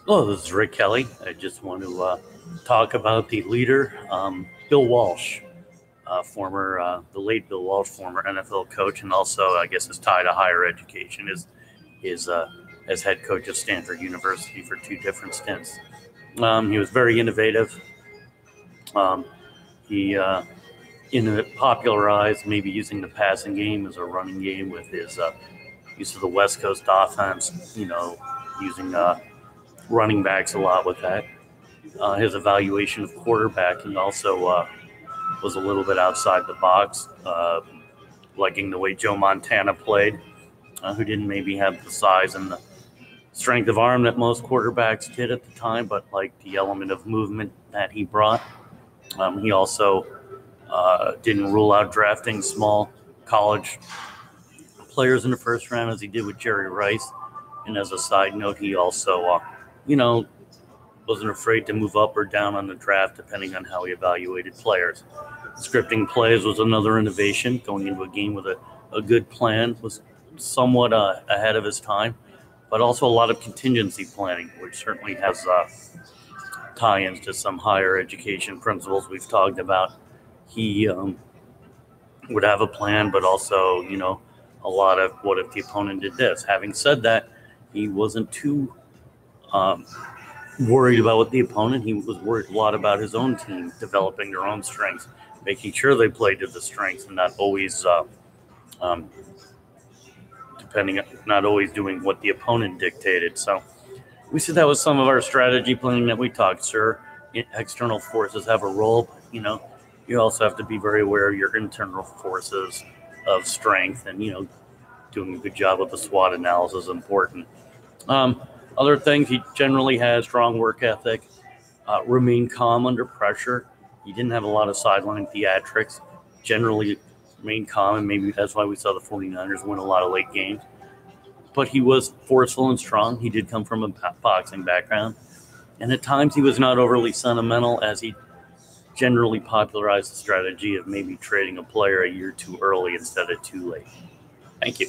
Hello, this is Rick Kelly. I just want to talk about the leader, Bill Walsh, the late Bill Walsh, former NFL coach, and also, I guess, his tie to higher education is as head coach of Stanford University for two different stints. He was very innovative. Um, he popularized maybe using the passing game as a running game with his use of the West Coast offense. Using running backs a lot with that. His evaluation of quarterbacking also was a little bit outside the box, liking the way Joe Montana played, who didn't maybe have the size and the strength of arm that most quarterbacks did at the time, but like the element of movement that he brought. He also didn't rule out drafting small college players in the first round as he did with Jerry Rice. And as a side note, he also, wasn't afraid to move up or down on the draft depending on how he evaluated players. Scripting plays was another innovation. Going into a game with a good plan was somewhat ahead of his time, but also a lot of contingency planning, which certainly has tie-ins to some higher education principles we've talked about. He would have a plan, but also, a lot of what if the opponent did this. Having said that, he wasn't too worried about what the opponent. He was worried a lot about his own team developing their own strengths, making sure they played to the strengths, and not always not always doing what the opponent dictated. So we said that was some of our strategy planning that we talked. Sure, external forces have a role, but you also have to be very aware of your internal forces of strength, and doing a good job with the SWOT analysis is important. Other things, he generally had strong work ethic, remained calm under pressure. He didn't have a lot of sideline theatrics, generally remained calm, and maybe that's why we saw the 49ers win a lot of late games. But he was forceful and strong. He did come from a boxing background. And at times he was not overly sentimental, as he generally popularized the strategy of maybe trading a player a year too early instead of too late. Thank you.